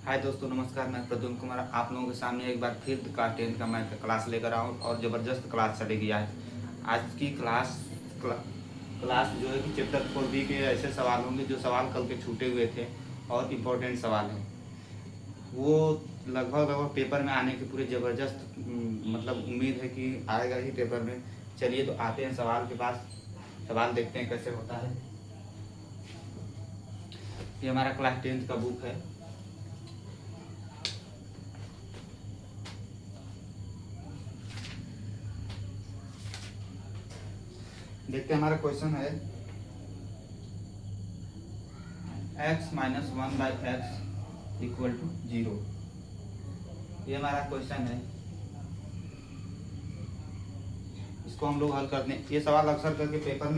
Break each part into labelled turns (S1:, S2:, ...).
S1: हाय दोस्तों, नमस्कार। मैं प्रद्युम्न कुमार आप लोगों के सामने एक बार फिर क्लास 10 का मैं क्लास लेकर आऊँ और ज़बरदस्त क्लास चलेगी। आज की क्लास जो है कि चैप्टर 4B के ऐसे सवाल होंगे जो सवाल कल के छूटे हुए थे और इम्पोर्टेंट सवाल हैं। वो लगभग पेपर में आने की पूरी ज़बरदस्त मतलब उम्मीद है कि आएगा ही पेपर में। चलिए तो आते हैं सवाल के पास। सवाल देखते हैं कैसे होता है। ये हमारा क्लास 10 का बुक है। देखते हैं हमारा क्वेश्चन है x - 1/x इक्वल टू 0। ये हमारा क्वेश्चन है। इसको हम लोग हल करते हैं। ये सवाल अक्सर करके पेपर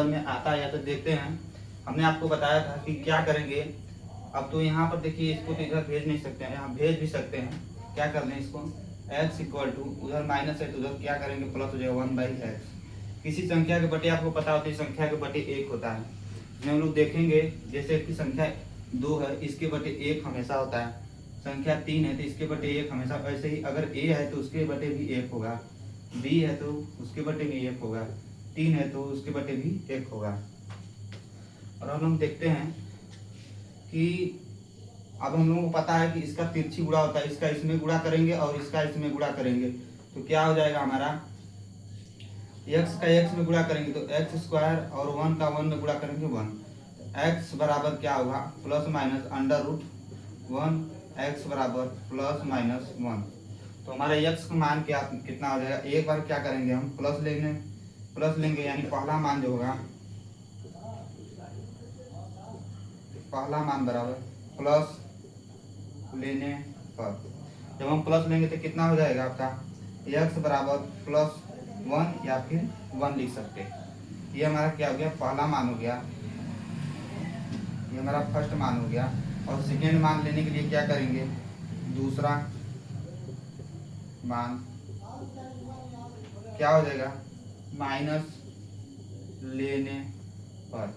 S1: में आता है या तो देखते हैं। हमने आपको बताया था कि क्या करेंगे। अब तो यहाँ पर देखिए, इसको तो इधर भेज नहीं सकते हैं, यहाँ भेज भी सकते हैं। क्या कर लें इसको, x इक्वल टू उधर माइनस है तो उधर क्या करेंगे, प्लस हो जाएगा 1/x। किसी संख्या के बटे आपको पता होता है संख्या के बटे 1 होता है। हम लोग देखेंगे जैसे कि संख्या 2 है, इसके बटे 1 हमेशा होता है। संख्या 3 है तो इसके बटे 1 हमेशा। वैसे ही अगर a है तो उसके बटे भी 1 होगा, b है तो उसके बटे भी 1 होगा, 3 है तो उसके बटे भी 1 होगा। और अब हम देखते हैं कि अब हम लोगों को पता है कि इसका तिरछी गुणा होता है। इसका इसमें गुणा करेंगे और इसका इसमें गुणा करेंगे तो क्या हो जाएगा हमारा, x का x में गुणा करेंगे तो x² और 1 का 1 में गुणा करेंगे 1। x बराबर क्या होगा, प्लस माइनस √1। x बराबर प्लस माइनस 1। तो हमारा x का मान कितना हो जाएगा। एक बार क्या करेंगे हम, प्लस लेंगे यानी पहला मान जो होगा, पहला मान बराबर प्लस लेने पर जब हम प्लस लेंगे तो कितना हो जाएगा आपका, x बराबर +1 या फिर 1 लिख सकते हैं। ये हमारा क्या हो गया, पहला मान हो गया, ये हमारा फर्स्ट मान हो गया। और सेकेंड मान लेने के लिए क्या करेंगे, दूसरा मान क्या हो जाएगा, माइनस लेने पर।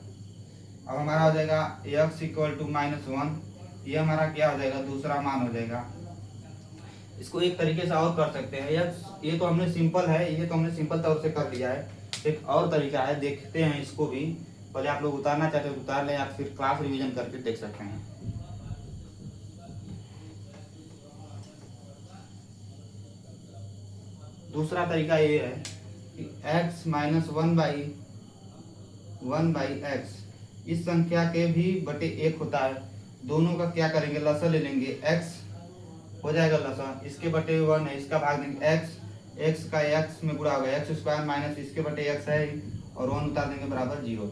S1: अब हमारा हो जाएगा x इक्वल टू -1। ये हमारा क्या हो जाएगा, दूसरा मान हो जाएगा। इसको एक तरीके से और कर सकते हैं। ये तो हमने सिंपल है, ये तो हमने सिंपल तौर से कर लिया है। एक और तरीका है, देखते हैं इसको भी। पहले आप लोग उतारना चाहते हो उतार लें, या फिर क्लास रिवीजन करके देख सकते हैं। दूसरा तरीका ये है कि x - 1/x इस संख्या के भी बटे 1 होता है। दोनों का क्या करेंगे, लसा ले लेंगे। x हो जाएगा लसा, इसके बटे 1 है, इसका भाग देंगे। x का x में गुणा होगा, x² माइनस इसके बटे x है और 1 उतार देंगे बराबर 0।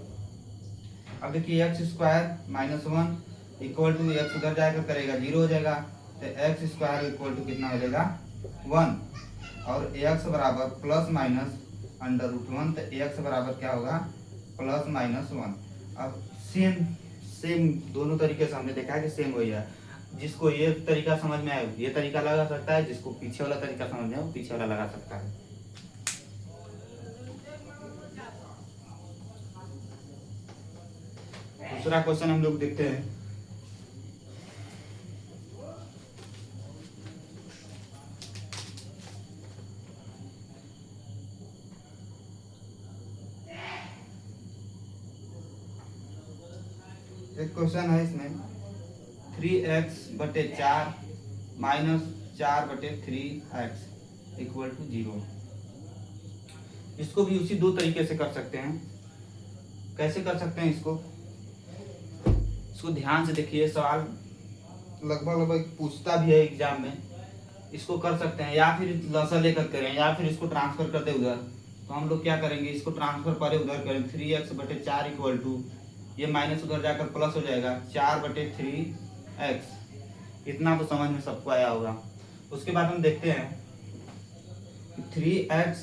S1: अब देखिए x² -1 इक्वल टू x उधर जाकर करेगा 0 हो जाएगा, तो x² इक्वल टू कितना हो जाएगा 1। और x बराबर प्लस माइनस √1, तो x बराबर क्या होगा, +-1। अब सेम दोनों तरीके से हमने देखा है कि सेम वही है। जिसको ये तरीका समझ में आए ये तरीका लगा सकता है, जिसको पीछे वाला तरीका समझ में आए वो पीछे वाला लगा सकता है। दूसरा क्वेश्चन हम लोग देखते हैं। एक क्वेश्चन है इसमें 3x/4 -4/3x इक्वल टू 0। इसको भी उसी दो तरीके से कर सकते हैं। कैसे कर सकते हैं इसको ध्यान से देखिए। सवाल लगभग पूछता भी है एग्जाम में। इसको कर सकते हैं, या फिर लसा लेकर करें, या फिर इसको ट्रांसफर कर दे उधर। तो हम लोग क्या करेंगे, इसको ट्रांसफर पहले उधर करें। 3x/4 इक्वल टू, ये माइनस उधर जाकर प्लस हो जाएगा 4/3x। इतना तो समझ में सबको आया होगा। उसके बाद हम देखते हैं 3x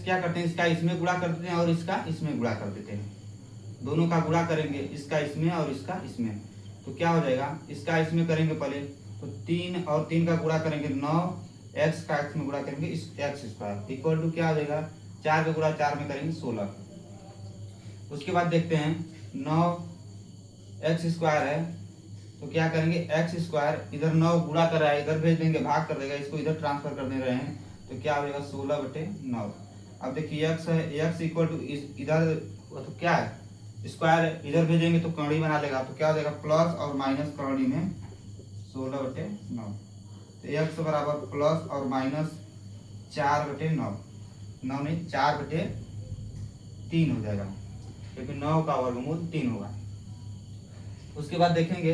S1: क्या करते हैं, इसका इसमें गुणा कर देते हैं और इसका इसमें गुणा कर देते हैं। दोनों का गुणा करेंगे, इसका इसमें और इसका इसमें, तो क्या हो जाएगा, इसका इसमें करेंगे पहले तो 3 और 3 का गुणा करेंगे 9, x का x में गुणा करेंगे इस x² इक्वल टू क्या हो जाएगा, 4 का गुणा 4 में करेंगे 16। उसके बाद देखते हैं 9x² है, तो क्या करेंगे एक्स स्क्वायर, इधर 9 गुणा कर रहा है, इधर भेज देंगे, भाग कर देगा, इसको इधर ट्रांसफर कर दे रहे हैं, तो क्या हो जाएगा 16/9। अब देखिए x है, x इक्वल टू इधर तो क्या है स्क्वायर है, इधर भेजेंगे तो कौड़ी बना लेगा, तो क्या हो जाएगा प्लस और माइनस कौड़ी में 16/9। तो x बराबर प्लस और माइनस 4/9, 9 नहीं 4/3 हो जाएगा, क्योंकि 9 का वर्गमूल 3 होगा। उसके बाद देखेंगे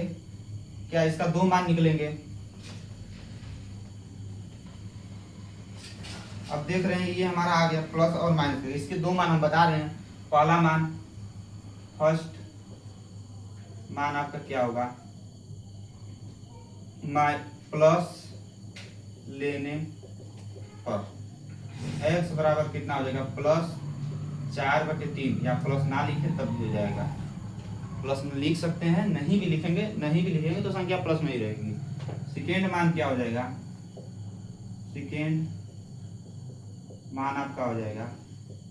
S1: क्या इसका 2 मान निकलेंगे। अब देख रहे हैं ये हमारा आ गया प्लस और माइनस, इसके 2 मान हम बता रहे हैं। पहला मान, फर्स्ट मान आपका क्या होगा, प्लस लेने पर x बराबर कितना हो जाएगा प्लस 4/3, या प्लस ना लिखे तब भी हो जाएगा, प्लस में लिख सकते हैं, नहीं भी लिखेंगे, नहीं भी लिखेंगे तो संख्या प्लस में ही रहेगी। सेकेंड मान क्या हो जाएगा, सेकेंड मान आपका हो जाएगा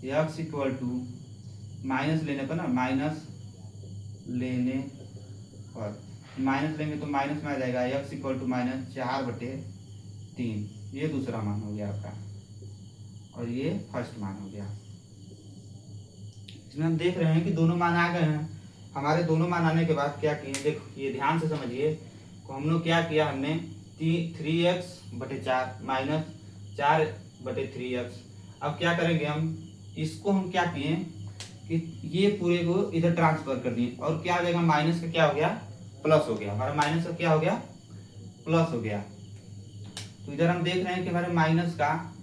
S1: x इक्वल टू माइनस लेने पर ना, माइनस लेने पर, माइनस लेंगे तो माइनस में आ जाएगा x इक्वल टू माइनस 4/3, ये दूसरा मान हो गया आपका, और ये फर्स्ट मान हो गया। इसमें हम देख रहे हैं कि दोनों मान आ गए हैं। हमारे दोनों मान आने के बाद क्या किए, देखो ये ध्यान से समझिए, तो हम लोग क्या किया, हमने 3x/4 माइनस 4/3x। अब क्या करेंगे हम, इसको हम क्या किए कि ये पूरे को इधर ट्रांसफर कर दिए, और क्या हो जाएगा माइनस का क्या हो गया प्लस हो गया, हमारा माइनस का क्या हो गया प्लस हो गया। तो इधर हम देख रहे हैं कि हमारे माइनस का,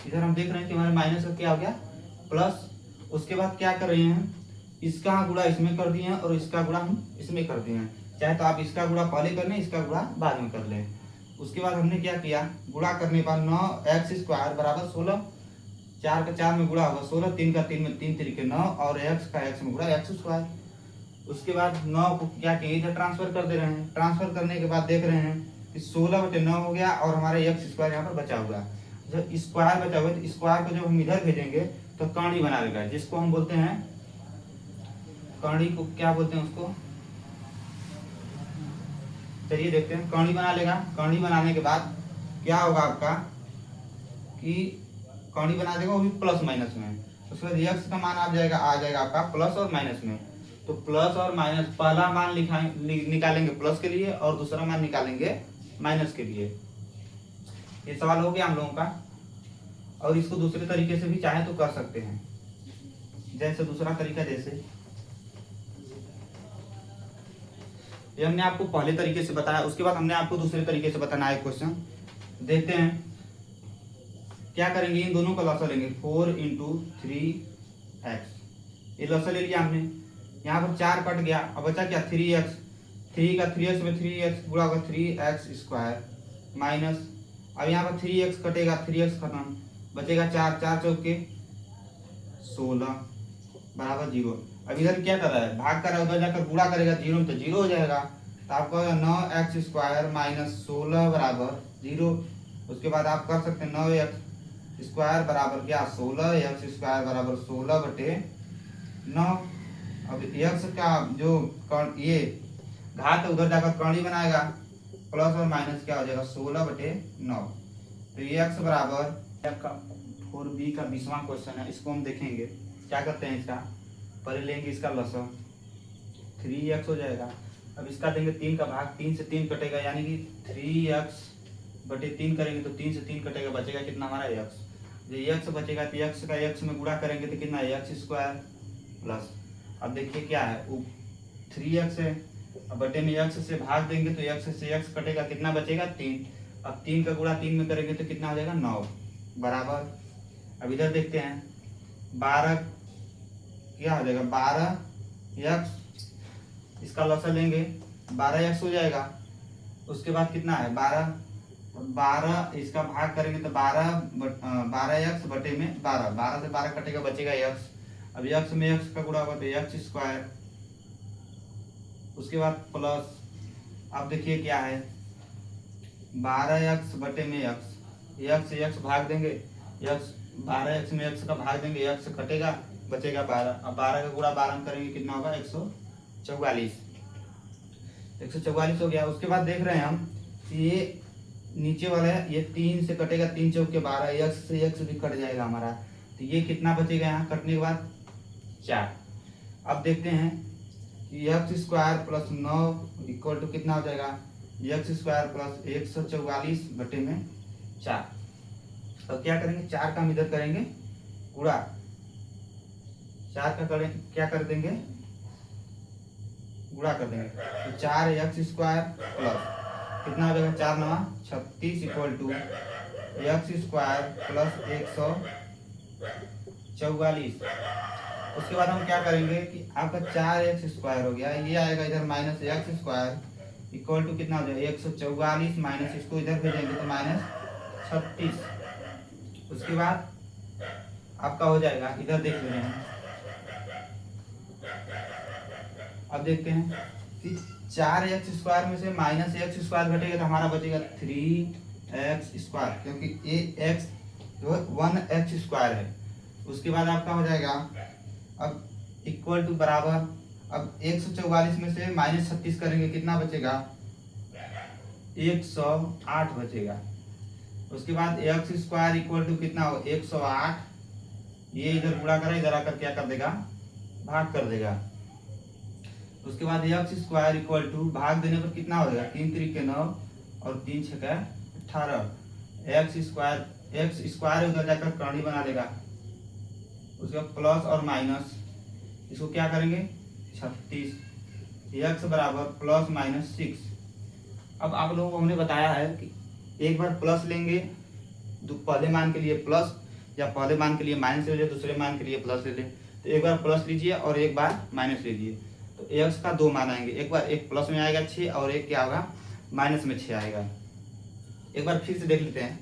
S1: इधर हम देख रहे हैं कि हमारे माइनस का क्या हो गया प्लस। उसके बाद क्या कर रहे हैं, इसका गुणा इसमें कर दिए हैं और इसका गुणा हम इसमें कर दिए हैं, चाहे तो आप इसका गुणा पहले कर लें, इसका गुणा बाद में कर लें। उसके बाद हमने क्या किया, गुणा करने पर 9x² बराबर 16, 4 का 4 में गुणा होगा 16, 3 का 3 में 3 तरीके 9, और x का x में गुणा x²। उसके बाद 9 को क्या किए इधर ट्रांसफर कर दे रहे हैं, ट्रांसफर करने के बाद देख रहे हैं कि 16/9 हो गया, और हमारा x² यहाँ पर बचा हुआ है। जब स्क्वायर बचा हुआ है तो स्क्वायर को जब हम इधर भेजेंगे तो कौड़ी बना लेगा, जिसको हम बोलते हैं कौड़ी को क्या बोलते हैं उसको, चलिए देखते हैं। कौड़ी बना लेगा, कौड़ी बनाने के बाद क्या होगा आपका कि कौड़ी बना देगा वो भी प्लस माइनस में, उसके बाद x का मान आ जाएगा आपका प्लस और माइनस में। तो प्लस और माइनस, पहला मान निकालेंगे प्लस के लिए और दूसरा मान निकालेंगे माइनस के लिए। ये सवाल हो गया हम लोगों का, और इसको दूसरे तरीके से भी चाहे तो कर सकते हैं, जैसे दूसरा तरीका, जैसे ये हमने आपको पहले तरीके से बताया, उसके बाद हमने आपको दूसरे तरीके से बताना है क्वेश्चन। देखते हैं क्या करेंगे, इन दोनों का लसा लेंगे 4 × 3x, ये लसा ले लिया हमने, यहाँ पर 4 कट गया, अब बचा क्या 3x, 3 का 3x में 3x गुणा होगा 3x² माइनस, अब यहाँ पर 3x कटेगा, 3x खत्म, बचेगा 4, 4 चौके 16 बराबर 0। अब इधर क्या कर रहा है, भाग कर रहा है, उधर जाकर गुणा करेगा 0 में तो 0 हो जाएगा, तो आपको 9x² माइनस 16 बराबर 0। उसके बाद आप कर सकते हैं 9x² बराबर क्या 16, x² बराबर 16/9। अब x का जो ये घात उधर जाकर कौड़ी बनाएगा, प्लस और माइनस क्या हो जाएगा 16/9। तो ये x बराबर 4b का 20वां क्वेश्चन है, इसको हम देखेंगे क्या करते हैं। इसका पहले लेंगे इसका लसन 3x हो जाएगा, अब इसका देंगे 3 का भाग, 3 से 3 कटेगा, यानी कि 3x/3 करेंगे तो 3 से 3 कटेगा, बचेगा कितना हमारा x। जो x बचेगा तो x का x में गुणा करेंगे तो कितना x² प्लस, अब देखिए क्या है 3x है, अब बटे में x से भाग देंगे तो x से x कटेगा, कितना बचेगा 3, अब 3 का गुणा 3 में करेंगे तो कितना हो जाएगा 9 बराबर। अब इधर देखते हैं 12 क्या हो जाएगा 12x, इसका लसा लेंगे 12x हो जाएगा। उसके बाद कितना है 12 इसका भाग करेंगे तो 12x बटे में 12 से 12 कटेगा, बचेगा x। अब x में x का गुणा होगा तो x², उसके बाद प्लस, अब देखिए क्या है 12x बटे में x से x भाग देंगे, x 12x में x का भाग देंगे, x कटेगा, बचेगा 12। अब 12 का गुणा 12 में करेंगे कितना होगा 144। 144 हो गया। उसके बाद देख रहे हैं हम कि ये नीचे वाला है, ये 3 से कटेगा, 3 चौक के 12, एक्स से एक्स भी कट जाएगा हमारा, तो ये कितना बचेगा यहाँ कटने के बाद 4। अब देखते हैं कि x square plus 9 equal to कितना हो जाएगा एक्स स्क्वायर प्लस 144 बटे में 4। अब क्या करेंगे 4 का हम इधर करेंगे गुणा, 4 का करें क्या कर देंगे गुणा कर देंगे, तो 4 एक्स स्क्वायर प्लस कितना हो जाएगा 4 9 36 equal to x square plus 144। उसके बाद हम क्या करेंगे कि आपका 4 एक्स स्क्वायर हो गया, ये आएगा इधर minus x square equal to कितना हो जाएगा 144 माइनस इसको इधर भेजेंगे तो -36। उसके बाद आपका हो जाएगा, इधर देख लेते हैं। अब देखते हैं कि 4 एक्स स्क्वायर में से माइनस एक्स स्क्वायर घटेगा तो हमारा बचेगा 3 एक्स स्क्वायर, क्योंकि ये एक्स जो है 1 एक्स स्क्वायर है। उसके बाद आपका हो जाएगा अब इक्वल टू बराबर, अब 144 में से -36 करेंगे कितना बचेगा 108 बचेगा। उसके बाद एक्स स्क्वायर इक्वल टू कितना हो 108, ये इधर गुणा करें, इधर आकर क्या कर देगा भाग कर देगा। उसके बाद एक्स स्क्वायर इक्वल टू भाग देने पर कितना हो जाएगा 3 3 के 9 और 3 6 का 18। एक्स स्क्वायर उधर जाकर कर्ण बना लेगा। उसके बाद प्लस और माइनस इसको क्या करेंगे 36, एक्स बराबर प्लस माइनस 6। अब आप लोगों को हमने बताया है कि एक बार प्लस लेंगे पहले मान के लिए प्लस, या पहले मान के लिए माइनस ले ले, दूसरे मान के लिए प्लस ले ले। तो एक बार प्लस लीजिए और एक बार माइनस लीजिए, तो एक्स का 2 मान आएंगे, एक बार एक प्लस में आएगा 6 और एक क्या होगा माइनस में 6 आएगा। एक बार फिर से देख लेते हैं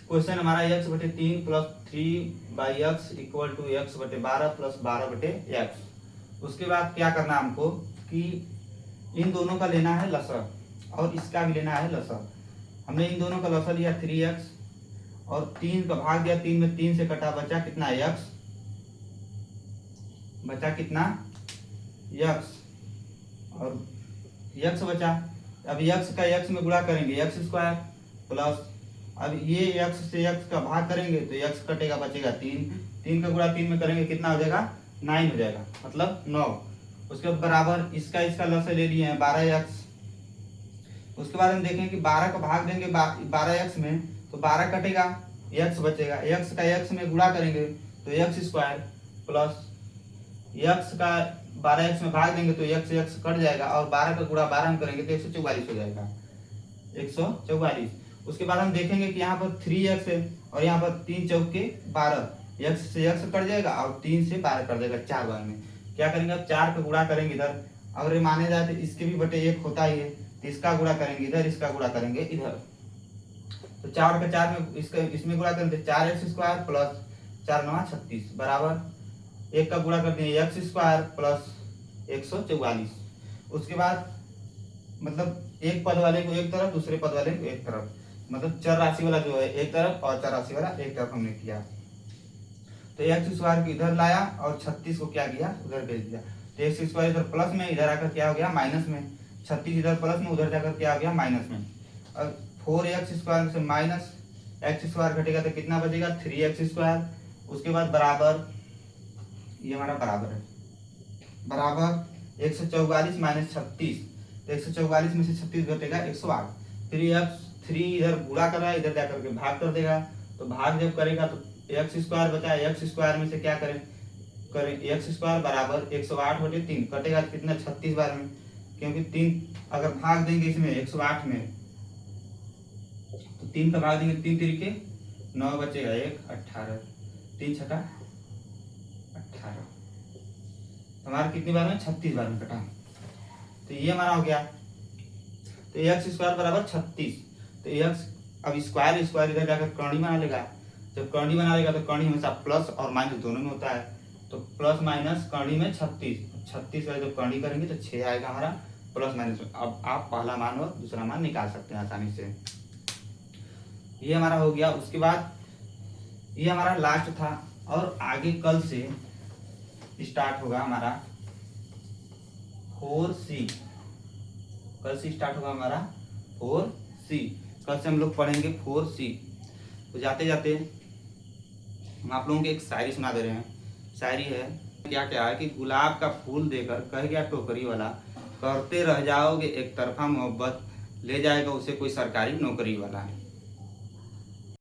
S1: क्वेश्चन हमारा एक्स बटे 3 plus 3 by x equal to x बटे 12 प्लस 12 बटे एक्स। उसके बाद क्या करना हमको कि इन दोनों का लेना है लसर और इसका भी लेना है लसर। हमने इन दोनों का लसर लिया 3x और 3 का भाग दिया, 3 में 3 से कटा बचा कितना x, बचा कितना x और x बचा। अब x का x में गुणा करेंगे x स्क्वायर प्लस, अब ये x से x का भाग करेंगे तो x कटेगा बचेगा 3, 3 का गुणा 3 में करेंगे कितना हो जाएगा 9 हो जाएगा, मतलब 9। उसके बाद बराबर इसका लसर ले लिए हैं 12x। उसके बाद हम देखें कि 12 का भाग देंगे 12x में तो 12 कटेगा, x बचेगा, x का x में गुणा करेंगे तो x स्क्वायर प्लस x का 12x में भाग देंगे तो x कट जाएगा और 12 का गुणा 12 में करेंगे तो 144 हो जाएगा 144। उसके बाद हम देखेंगे कि यहाँ पर 3x है और यहाँ पर 3 चौक के 12, x से x कट जाएगा और 3 से 12 कट जाएगा 4 बार में। क्या करेंगे अब 4 का गुणा करेंगे इधर, अगर ये माने जाए तो इसके भी बटे 1 होता ही है, तो इसका गुणा करेंगे इधर, इसका गुणा करेंगे इधर। तो 4 का 4 में इसका इसमें गुणा करेंगे 4x स्क्वायर प्लस 4 9 36 बराबर 1 का गुणा कर दिए x स्क्वायर प्लस 144। उसके बाद मतलब एक पद वाले को एक तरफ, दूसरे पद वाले को एक तरफ, मतलब चर राशि वाला जो है एक तरफ और चर राशि वाला एक तरफ हमने किया। तो x स्क्वायर को इधर लाया और 36 को क्या किया उधर भेज दिया। तो x स्क्वायर इधर प्लस में, इधर आकर क्या हो गया माइनस में, 36 इधर प्लस में, उधर जाकर क्या हो गया माइनस में। और 4x स्क्वायर से माइनस x स्क्वायर घटेगा तो कितना बचेगा 3x स्क्वायर। उसके बाद बराबर ये हमारा बराबर है, बराबर 144 माइनस 36, तो 144 में से 36 घटेगा 108। फिर x 3 इधर गुणा कर रहा है, इधर जाकर के भाग कर देगा, तो भाग जब करेगा तो x स्क्वायर बचा, x स्क्वायर में से क्या करें x स्क्वायर बराबर 108 बटे 3 कटेगा कितना 36 बार में, क्योंकि 3 अगर भाग देंगे इसमें 108 में तो 3 का भाग देंगे 3 तरीके 9 बचेगा 1 18, 3 छठा 18, हमारा कितनी बार में 36 बार में कटा। तो ये हमारा हो गया, तो x स्क्वायर बराबर 36। तो x अब स्क्वायर स्क्वायर इधर जाकर कर्णी बना लेगा, जब कर्णी बना लेगा तो कर्णी हमेशा प्लस और माइनस दोनों में होता है, तो प्लस माइनस कर्णी में 36 का जब कर्णी करेंगे तो 6 आएगा हमारा प्लस माइनस में। अब आप पहला मान और दूसरा मान निकाल सकते हैं आसानी से। ये हमारा हो गया। उसके बाद ये हमारा लास्ट था और आगे कल से स्टार्ट होगा हमारा 4C। कल से स्टार्ट होगा हमारा 4C। कल से हम लोग पढ़ेंगे 4C। तो जाते जाते हम आप लोगों को एक शायरी सुना दे रहे हैं। शायरी है क्या क्या है कि गुलाब का फूल देकर कह गया टोकरी वाला, करते रह जाओगे एक तरफा मोहब्बत, ले जाएगा उसे कोई सरकारी नौकरी वाला।